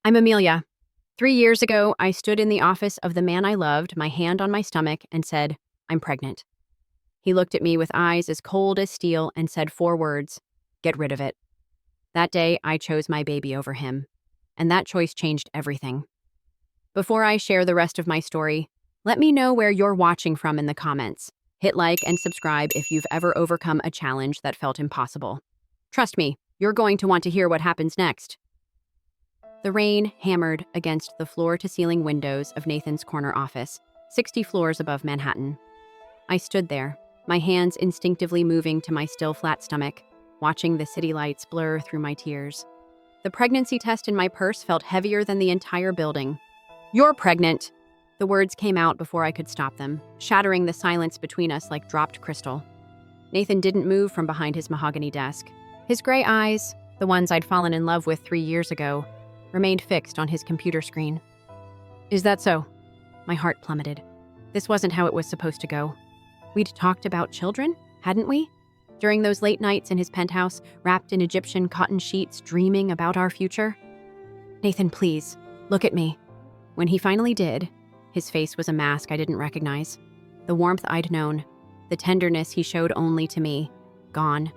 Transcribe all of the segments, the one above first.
I'm Amelia. 3 years ago, I stood in the office of the man I loved, my hand on my stomach, and said, I'm pregnant. He looked at me with eyes as cold as steel and said 4 words, get rid of it. That day, I chose my baby over him. And that choice changed everything. Before I share the rest of my story, let me know where you're watching from in the comments. Hit like and subscribe if you've ever overcome a challenge that felt impossible. Trust me, you're going to want to hear what happens next. The rain hammered against the floor-to-ceiling windows of Nathan's corner office, 60 floors above Manhattan. I stood there, my hands instinctively moving to my still flat stomach, watching the city lights blur through my tears. The pregnancy test in my purse felt heavier than the entire building. You're pregnant! The words came out before I could stop them, shattering the silence between us like dropped crystal. Nathan didn't move from behind his mahogany desk. His gray eyes, the ones I'd fallen in love with 3 years ago, remained fixed on his computer screen. Is that so? My heart plummeted. This wasn't how it was supposed to go. We'd talked about children, hadn't we? During those late nights in his penthouse, wrapped in Egyptian cotton sheets, dreaming about our future. Nathan, please, look at me. When he finally did, his face was a mask I didn't recognize. The warmth I'd known, the tenderness he showed only to me, gone.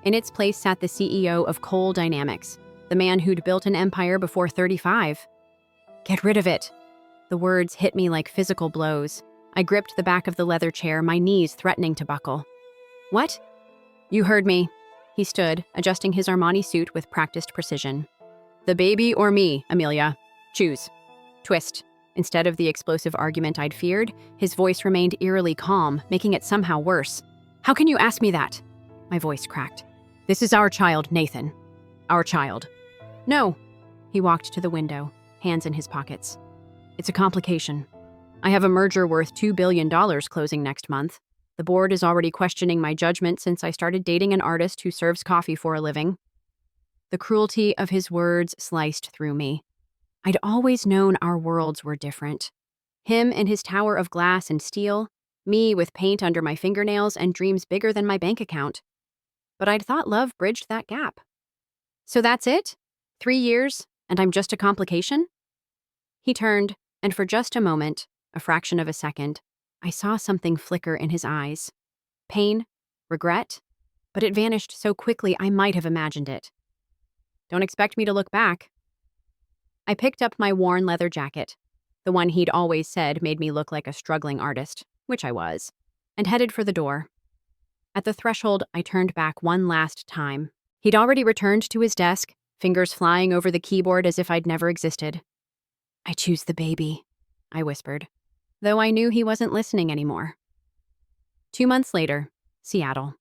In its place sat the CEO of Coal Dynamics, the man who'd built an empire before 35. Get rid of it. The words hit me like physical blows. I gripped the back of the leather chair, my knees threatening to buckle. What? You heard me. He stood, adjusting his Armani suit with practiced precision. The baby or me, Amelia? Choose. Twist. Instead of the explosive argument I'd feared, his voice remained eerily calm, making it somehow worse. How can you ask me that? My voice cracked. This is our child, Nathan. Our child. No. He walked to the window, hands in his pockets. It's a complication. I have a merger worth $2 billion closing next month. The board is already questioning my judgment since I started dating an artist who serves coffee for a living. The cruelty of his words sliced through me. I'd always known our worlds were different. Him in his tower of glass and steel, me with paint under my fingernails and dreams bigger than my bank account. But I'd thought love bridged that gap. So that's it? 3 years, and I'm just a complication? He turned, and for just a moment, a fraction of a second, I saw something flicker in his eyes. Pain, regret, but it vanished so quickly I might have imagined it. Don't expect me to look back. I picked up my worn leather jacket, the one he'd always said made me look like a struggling artist, which I was, and headed for the door. At the threshold, I turned back one last time. He'd already returned to his desk, fingers flying over the keyboard as if I'd never existed. I choose the baby, I whispered, though I knew he wasn't listening anymore. 2 months later, Seattle.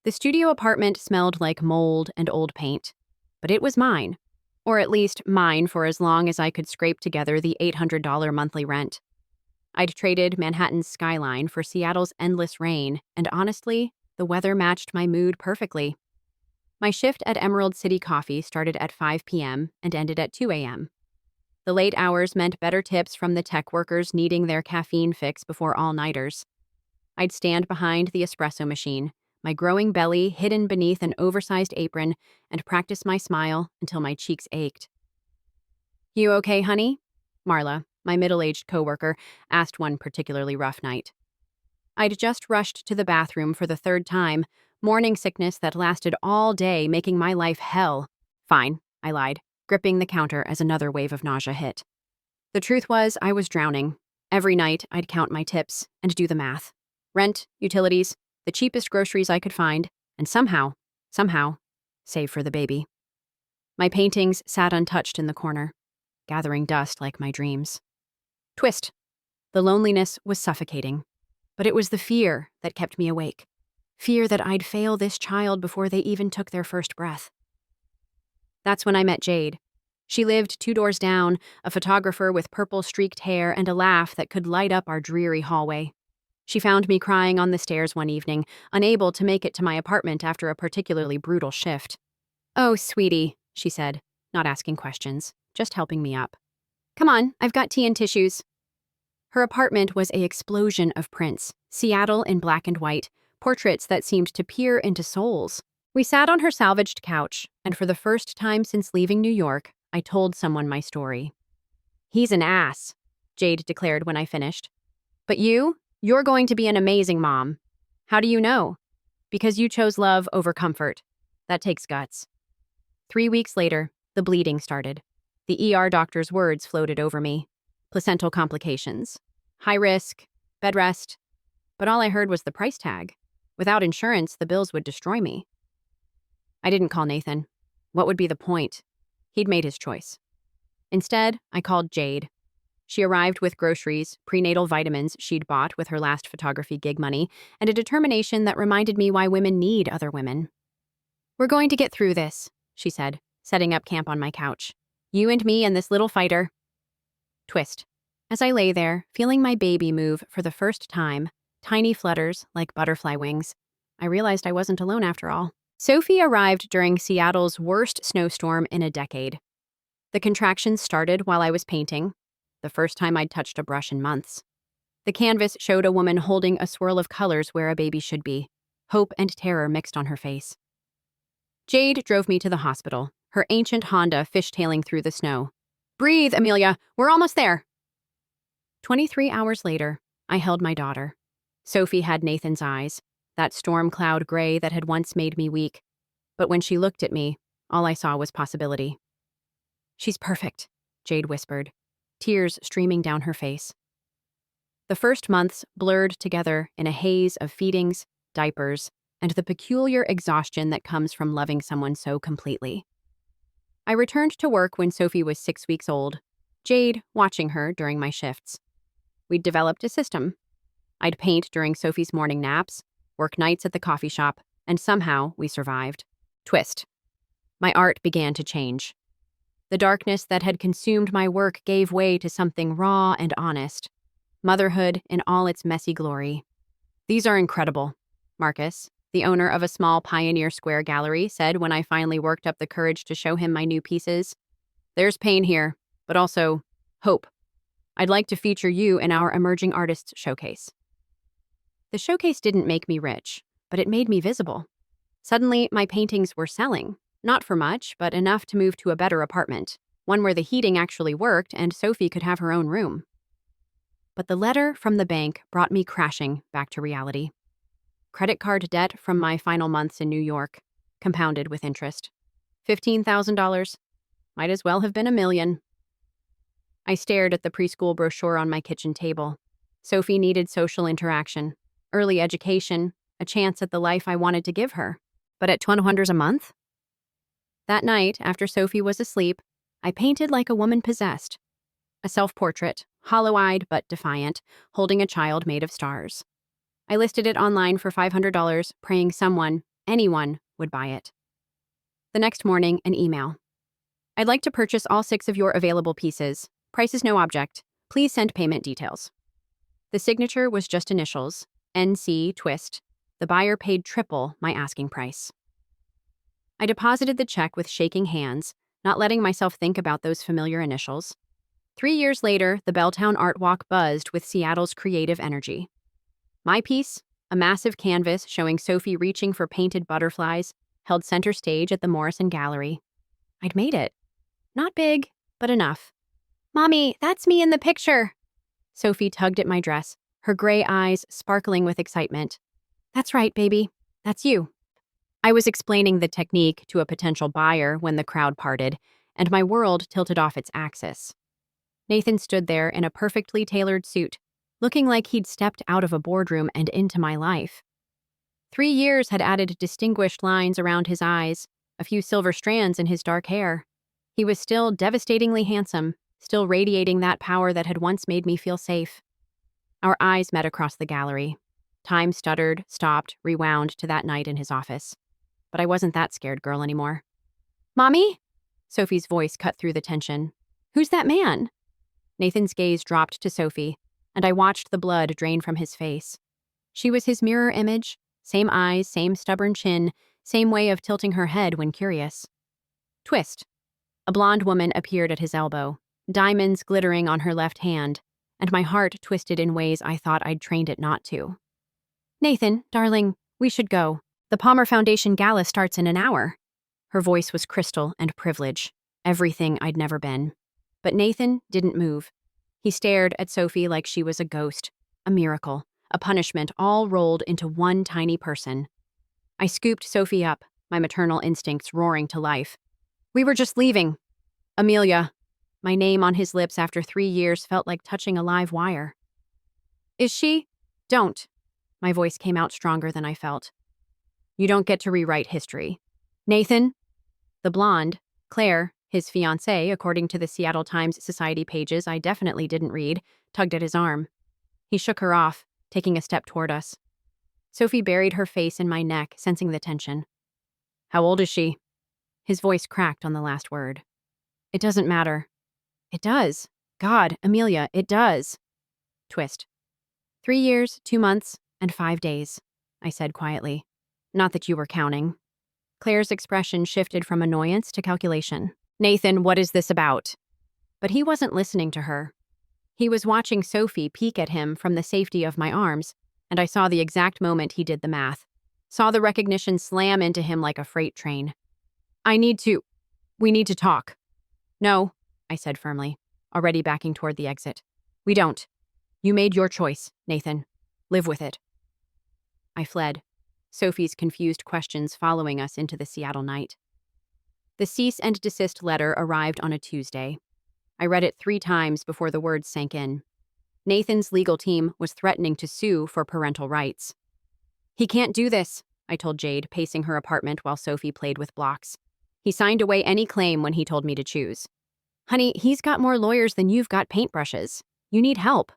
The studio apartment smelled like mold and old paint, but it was mine, or at least mine for as long as I could scrape together the $800 monthly rent. I'd traded Manhattan's skyline for Seattle's endless rain, and honestly, the weather matched my mood perfectly. My shift at Emerald City Coffee started at 5 p.m. and ended at 2 a.m. The late hours meant better tips from the tech workers needing their caffeine fix before all-nighters. I'd stand behind the espresso machine, my growing belly hidden beneath an oversized apron, and practice my smile until my cheeks ached. You okay, honey? Marla, my middle-aged coworker, asked one particularly rough night. I'd just rushed to the bathroom for the 3rd time, morning sickness that lasted all day, making my life hell. Fine, I lied, gripping the counter as another wave of nausea hit. The truth was, I was drowning. Every night, I'd count my tips and do the math. Rent, utilities, the cheapest groceries I could find, and somehow, save for the baby. My paintings sat untouched in the corner, gathering dust like my dreams. Twist. The loneliness was suffocating, but it was the fear that kept me awake. Fear that I'd fail this child before they even took their first breath. That's when I met Jade. She lived 2 doors down, a photographer with purple-streaked hair and a laugh that could light up our dreary hallway. She found me crying on the stairs one evening, unable to make it to my apartment after a particularly brutal shift. Oh, sweetie, she said, not asking questions, just helping me up. Come on, I've got tea and tissues. Her apartment was an explosion of prints, Seattle in black and white, portraits that seemed to peer into souls. We sat on her salvaged couch, and for the first time since leaving New York, I told someone my story. "He's an ass," Jade declared when I finished. "But you're going to be an amazing mom." "How do you know?" "Because you chose love over comfort. That takes guts." 3 weeks later, the bleeding started. The ER doctor's words floated over me. Placental complications. High risk. Bed rest. But all I heard was the price tag. Without insurance, the bills would destroy me. I didn't call Nathan. What would be the point? He'd made his choice. Instead, I called Jade. She arrived with groceries, prenatal vitamins she'd bought with her last photography gig money, and a determination that reminded me why women need other women. "We're going to get through this," she said, setting up camp on my couch. "You and me and this little fighter." Twist. As I lay there, feeling my baby move for the first time, tiny flutters like butterfly wings, I realized I wasn't alone after all. Sophie arrived during Seattle's worst snowstorm in a decade. The contractions started while I was painting, the first time I'd touched a brush in months. The canvas showed a woman holding a swirl of colors where a baby should be, hope and terror mixed on her face. Jade drove me to the hospital, her ancient Honda fishtailing through the snow. "Breathe, Amelia, we're almost there." 23 hours later, I held my daughter. Sophie had Nathan's eyes, that storm cloud gray that had once made me weak. But when she looked at me, all I saw was possibility. "She's perfect," Jade whispered, tears streaming down her face. The first months blurred together in a haze of feedings, diapers, and the peculiar exhaustion that comes from loving someone so completely. I returned to work when Sophie was 6 weeks old, Jade watching her during my shifts. We'd developed a system. I'd paint during Sophie's morning naps, work nights at the coffee shop, and somehow we survived. Twist. My art began to change. The darkness that had consumed my work gave way to something raw and honest. Motherhood in all its messy glory. "These are incredible," Marcus, the owner of a small Pioneer Square gallery, said when I finally worked up the courage to show him my new pieces. "There's pain here, but also hope. I'd like to feature you in our Emerging Artists Showcase." The showcase didn't make me rich, but it made me visible. Suddenly, my paintings were selling. Not for much, but enough to move to a better apartment, one where the heating actually worked and Sophie could have her own room. But the letter from the bank brought me crashing back to reality. Credit card debt from my final months in New York, compounded with interest. $15,000. Might as well have been $1 million. I stared at the preschool brochure on my kitchen table. Sophie needed social interaction, early education, a chance at the life I wanted to give her. But at $200 a month? That night, after Sophie was asleep, I painted like a woman possessed. A self-portrait, hollow-eyed but defiant, holding a child made of stars. I listed it online for $500, praying someone, anyone, would buy it. The next morning, an email. "I'd like to purchase all 6 of your available pieces. Price is no object. Please send payment details." The signature was just initials, NC Twist. The buyer paid triple my asking price. I deposited the check with shaking hands, not letting myself think about those familiar initials. 3 years later, the Belltown Art Walk buzzed with Seattle's creative energy. My piece, a massive canvas showing Sophie reaching for painted butterflies, held center stage at the Morrison Gallery. I'd made it. Not big, but enough. "Mommy, that's me in the picture." Sophie tugged at my dress, her gray eyes sparkling with excitement. "That's right, baby. That's you." I was explaining the technique to a potential buyer when the crowd parted, and my world tilted off its axis. Nathan stood there in a perfectly tailored suit, looking like he'd stepped out of a boardroom and into my life. 3 years had added distinguished lines around his eyes, a few silver strands in his dark hair. He was still devastatingly handsome, still radiating that power that had once made me feel safe. Our eyes met across the gallery. Time stuttered, stopped, rewound to that night in his office. But I wasn't that scared girl anymore. "Mommy?" Sophie's voice cut through the tension. "Who's that man?" Nathan's gaze dropped to Sophie, and I watched the blood drain from his face. She was his mirror image, same eyes, same stubborn chin, same way of tilting her head when curious. Twist. A blonde woman appeared at his elbow, diamonds glittering on her left hand, and my heart twisted in ways I thought I'd trained it not to. "Nathan, darling, we should go. The Palmer Foundation Gala starts in an hour." Her voice was crystal and privilege. everything I'd never been. But Nathan didn't move. He stared at Sophie like she was a ghost, a miracle, a punishment all rolled into one tiny person. I scooped Sophie up, my maternal instincts roaring to life. We were just leaving. Amelia. My name on his lips after 3 years felt like touching a live wire. Is she? Don't. My voice came out stronger than I felt. You don't get to rewrite history. Nathan? The blonde, Claire, his fiancée, according to the Seattle Times Society pages I definitely didn't read, tugged at his arm. He shook her off, taking a step toward us. Sophie buried her face in my neck, sensing the tension. How old is she? His voice cracked on the last word. It doesn't matter. It does. God, Amelia, it does. Twist. 3 years, 2 months, and 5 days, I said quietly. Not that you were counting. Claire's expression shifted from annoyance to calculation. Nathan, what is this about? But he wasn't listening to her. He was watching Sophie peek at him from the safety of my arms, and I saw the exact moment he did the math. Saw the recognition slam into him like a freight train. We need to talk. No, I said firmly, already backing toward the exit. We don't. You made your choice, Nathan. Live with it. I fled, Sophie's confused questions following us into the Seattle night. The cease and desist letter arrived on a Tuesday. I read it 3 times before the words sank in. Nathan's legal team was threatening to sue for parental rights. He can't do this, I told Jade, pacing her apartment while Sophie played with blocks. He signed away any claim when he told me to choose. Honey, he's got more lawyers than you've got paintbrushes. You need help.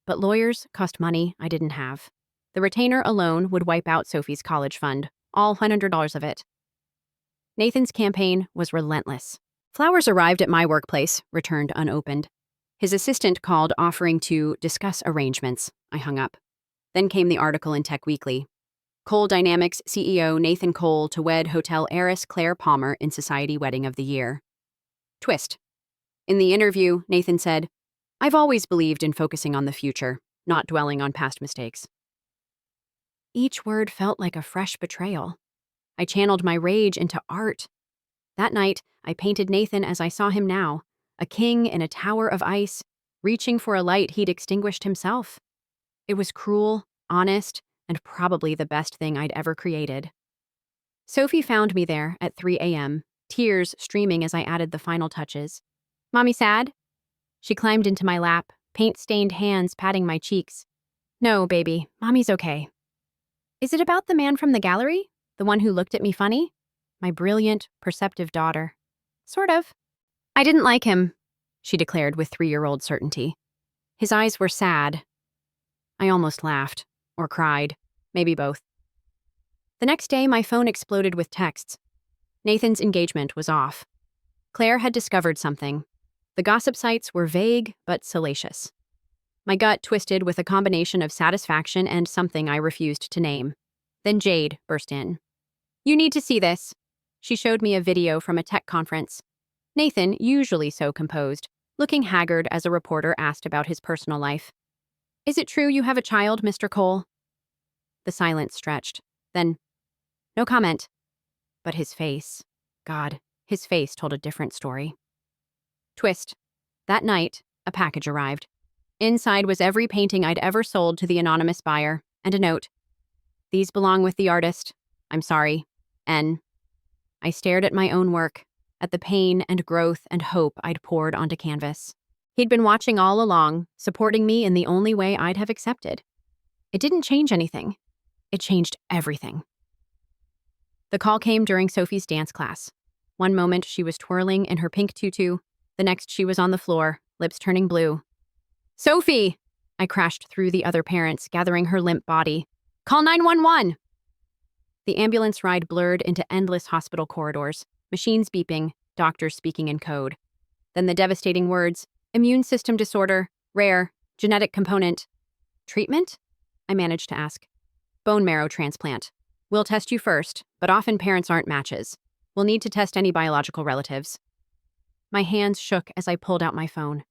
But lawyers cost money I didn't have. The retainer alone would wipe out Sophie's college fund, all $100 of it. Nathan's campaign was relentless. Flowers arrived at my workplace, returned unopened. His assistant called offering to discuss arrangements. I hung up. Then came the article in Tech Weekly. Cole Dynamics CEO Nathan Cole to wed hotel heiress Claire Palmer in Society Wedding of the Year. Twist. In the interview, Nathan said, I've always believed in focusing on the future, not dwelling on past mistakes. Each word felt like a fresh betrayal. I channeled my rage into art. That night, I painted Nathan as I saw him now, a king in a tower of ice, reaching for a light he'd extinguished himself. It was cruel, honest, and probably the best thing I'd ever created. Sophie found me there at 3 a.m., tears streaming as I added the final touches. Mommy sad? She climbed into my lap, paint-stained hands patting my cheeks. No, baby, Mommy's okay. Is it about the man from the gallery? The one who looked at me funny? My brilliant, perceptive daughter. Sort of. I didn't like him, she declared with 3-year-old certainty. His eyes were sad. I almost laughed, or cried, maybe both. The next day, my phone exploded with texts. Nathan's engagement was off. Claire had discovered something. The gossip sites were vague but salacious. My gut twisted with a combination of satisfaction and something I refused to name. Then Jade burst in. You need to see this. She showed me a video from a tech conference. Nathan, usually so composed, looking haggard as a reporter asked about his personal life. Is it true you have a child, Mr. Cole? The silence stretched. Then, no comment. But his face, God, his face told a different story. Twist. That night, a package arrived. Inside was every painting I'd ever sold to the anonymous buyer, and a note. These belong with the artist. I'm sorry. N. I stared at my own work, at the pain and growth and hope I'd poured onto canvas. He'd been watching all along, supporting me in the only way I'd have accepted. It didn't change anything. It changed everything. The call came during Sophie's dance class. One moment she was twirling in her pink tutu, the next she was on the floor, lips turning blue. Sophie! I crashed through the other parents, gathering her limp body. Call 911! The ambulance ride blurred into endless hospital corridors, machines beeping, doctors speaking in code. Then the devastating words, immune system disorder, rare, genetic component. Treatment? I managed to ask. Bone marrow transplant. We'll test you first, but often parents aren't matches. We'll need to test any biological relatives. My hands shook as I pulled out my phone.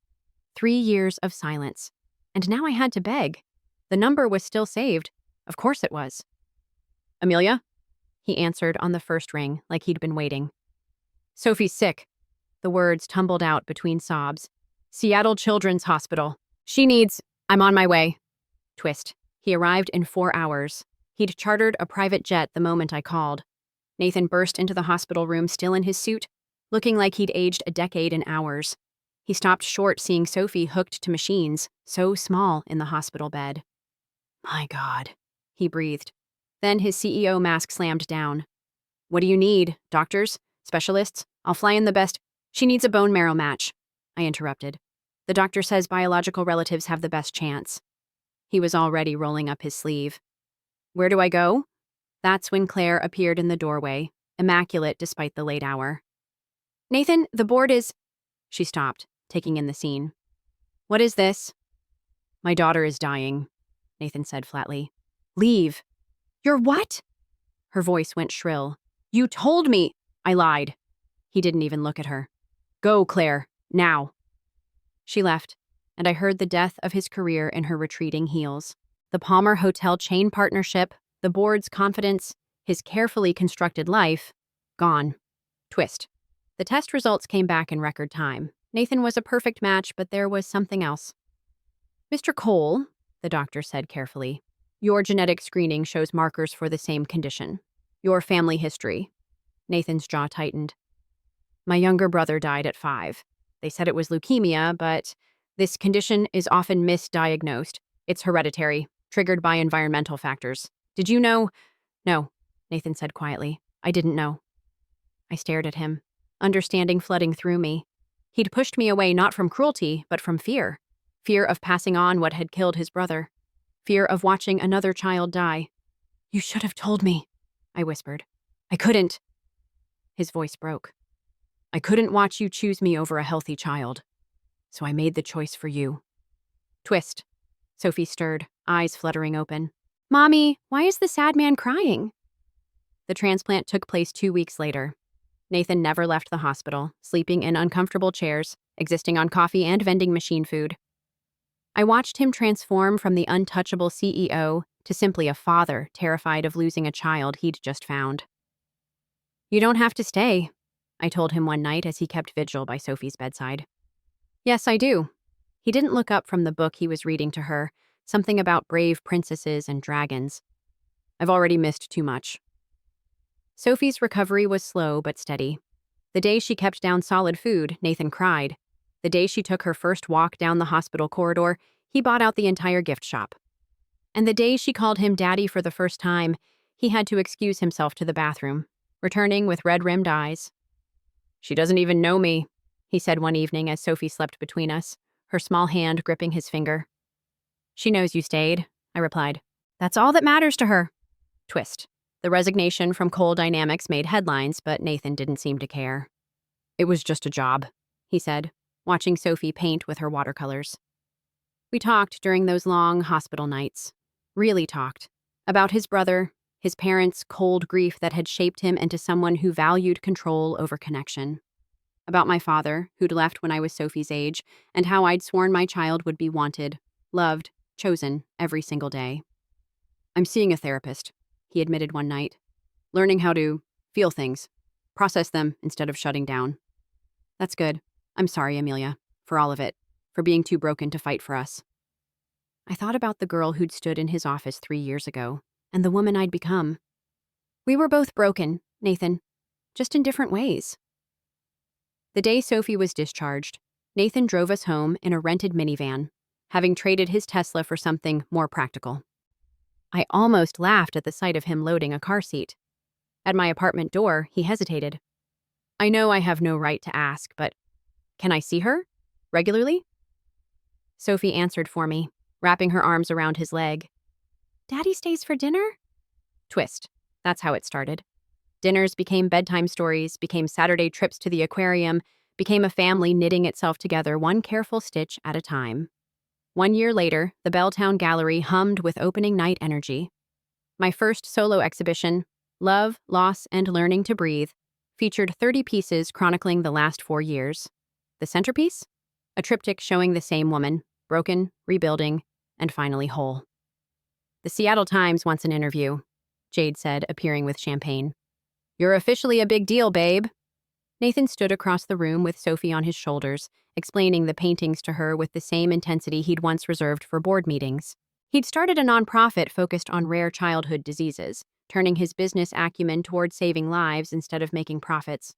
3 years of silence. And now I had to beg. The number was still saved. Of course it was. Amelia? He answered on the first ring, like he'd been waiting. Sophie's sick. The words tumbled out between sobs. Seattle Children's Hospital. I'm on my way. Twist. He arrived in 4 hours. He'd chartered a private jet the moment I called. Nathan burst into the hospital room still in his suit, looking like he'd aged a decade in hours. He stopped short seeing Sophie hooked to machines, so small in the hospital bed. My God, he breathed. Then his CEO mask slammed down. What do you need? Doctors? Specialists? I'll fly in the best. She needs a bone marrow match, I interrupted. The doctor says biological relatives have the best chance. He was already rolling up his sleeve. Where do I go? That's when Claire appeared in the doorway, immaculate despite the late hour. Nathan, the board is... She stopped, taking in the scene. What is this? My daughter is dying, Nathan said flatly. Leave. You're what? Her voice went shrill. You told me. I lied. He didn't even look at her. Go, Claire, now. She left, and I heard the death of his career in her retreating heels. The Palmer Hotel chain partnership, the board's confidence, his carefully constructed life, gone. Twist. The test results came back in record time. Nathan was a perfect match, but there was something else. Mr. Cole, the doctor said carefully, your genetic screening shows markers for the same condition. Your family history. Nathan's jaw tightened. My younger brother died at 5. They said it was leukemia, but this condition is often misdiagnosed. It's hereditary, triggered by environmental factors. Did you know? No, Nathan said quietly. I didn't know. I stared at him, understanding flooding through me. He'd pushed me away not from cruelty, but from fear. Fear of passing on what had killed his brother. Fear of watching another child die. You should have told me, I whispered. I couldn't. His voice broke. I couldn't watch you choose me over a healthy child. So I made the choice for you. Twist. Sophie stirred, eyes fluttering open. Mommy, why is the sad man crying? The transplant took place 2 weeks later. Nathan never left the hospital, sleeping in uncomfortable chairs, existing on coffee and vending machine food. I watched him transform from the untouchable CEO to simply a father terrified of losing a child he'd just found. You don't have to stay, I told him one night as he kept vigil by Sophie's bedside. Yes, I do. He didn't look up from the book he was reading to her, something about brave princesses and dragons. I've already missed too much. Sophie's recovery was slow but steady. The day she kept down solid food, Nathan cried. The day she took her first walk down the hospital corridor, he bought out the entire gift shop. And the day she called him daddy for the first time, he had to excuse himself to the bathroom, returning with red-rimmed eyes. She doesn't even know me, he said one evening as Sophie slept between us, her small hand gripping his finger. She knows you stayed, I replied. That's all that matters to her. Twist. The resignation from Coal Dynamics made headlines, but Nathan didn't seem to care. It was just a job, he said, watching Sophie paint with her watercolors. We talked during those long hospital nights. Really talked. About his brother, his parents' cold grief that had shaped him into someone who valued control over connection. About my father, who'd left when I was Sophie's age, and how I'd sworn my child would be wanted, loved, chosen every single day. I'm seeing a therapist, he admitted one night. Learning how to feel things, process them instead of shutting down. That's good. I'm sorry, Amelia, for all of it, for being too broken to fight for us. I thought about the girl who'd stood in his office 3 years ago, and the woman I'd become. We were both broken, Nathan, just in different ways. The day Sophie was discharged, Nathan drove us home in a rented minivan, having traded his Tesla for something more practical. I almost laughed at the sight of him loading a car seat. At my apartment door, he hesitated. I know I have no right to ask, but can I see her? Regularly? Sophie answered for me, wrapping her arms around his leg. Daddy stays for dinner? Twist. That's how it started. Dinners became bedtime stories, became Saturday trips to the aquarium, became a family knitting itself together one careful stitch at a time. 1 year later, the Belltown Gallery hummed with opening night energy. My first solo exhibition, Love, Loss, and Learning to Breathe, featured 30 pieces chronicling the last 4 years. The centerpiece? A triptych showing the same woman, broken, rebuilding, and finally whole. The Seattle Times wants an interview, Jade said, appearing with champagne. You're officially a big deal, babe. Nathan stood across the room with Sophie on his shoulders, explaining the paintings to her with the same intensity he'd once reserved for board meetings. He'd started a nonprofit focused on rare childhood diseases, turning his business acumen toward saving lives instead of making profits.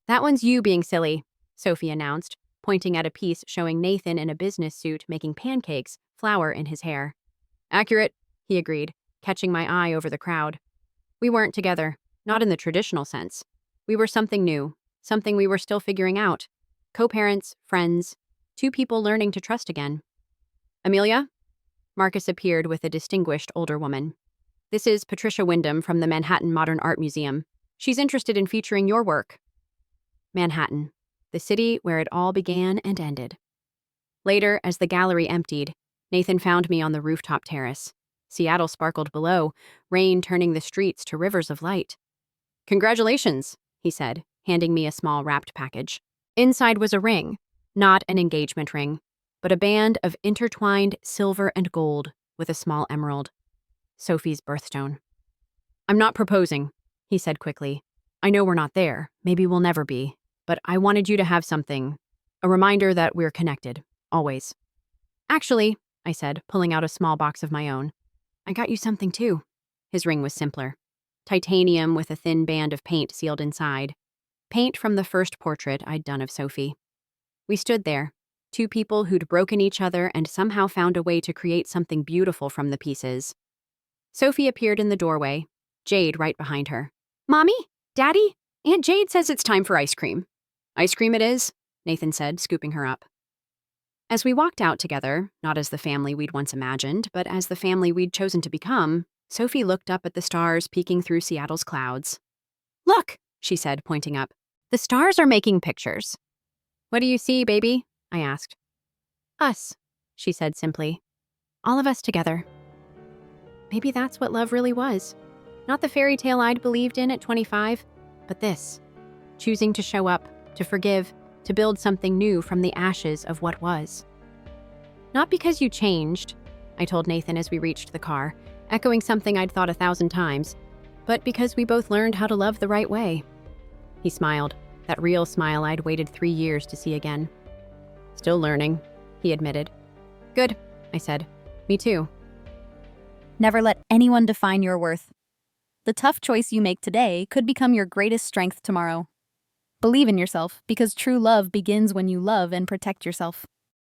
"That one's you being silly," Sophie announced, pointing at a piece showing Nathan in a business suit making pancakes, flour in his hair. "Accurate," he agreed, catching my eye over the crowd. We weren't together, not in the traditional sense. We were something new, something we were still figuring out. Co-parents, friends, two people learning to trust again. "Amelia?" Marcus appeared with a distinguished older woman. "This is Patricia Wyndham from the Manhattan Modern Art Museum. She's interested in featuring your work." Manhattan, the city where it all began and ended. Later, as the gallery emptied, Nathan found me on the rooftop terrace. Seattle sparkled below, rain turning the streets to rivers of light. "Congratulations," he said, handing me a small wrapped package. Inside was a ring, not an engagement ring, but a band of intertwined silver and gold with a small emerald. Sophie's birthstone. "I'm not proposing," he said quickly. "I know we're not there, maybe we'll never be, but I wanted you to have something, a reminder that we're connected, always." "Actually," I said, pulling out a small box of my own, "I got you something too." His ring was simpler. Titanium with a thin band of paint sealed inside. Paint from the first portrait I'd done of Sophie. We stood there, two people who'd broken each other and somehow found a way to create something beautiful from the pieces. Sophie appeared in the doorway, Jade right behind her. "Mommy? Daddy? Aunt Jade says it's time for ice cream." "Ice cream it is," Nathan said, scooping her up. As we walked out together, not as the family we'd once imagined, but as the family we'd chosen to become, Sophie looked up at the stars peeking through Seattle's clouds. "Look," she said, pointing up. "The stars are making pictures." "What do you see, baby?" I asked. "Us," she said simply. "All of us together." Maybe that's what love really was. Not the fairy tale I'd believed in at 25, but this. Choosing to show up, to forgive, to build something new from the ashes of what was. "Not because you changed," I told Nathan as we reached the car, echoing something I'd thought 1,000 times, "but because we both learned how to love the right way." He smiled, that real smile I'd waited 3 years to see again. "Still learning," he admitted. "Good," I said. "Me too." Never let anyone define your worth. The tough choice you make today could become your greatest strength tomorrow. Believe in yourself, because true love begins when you love and protect yourself.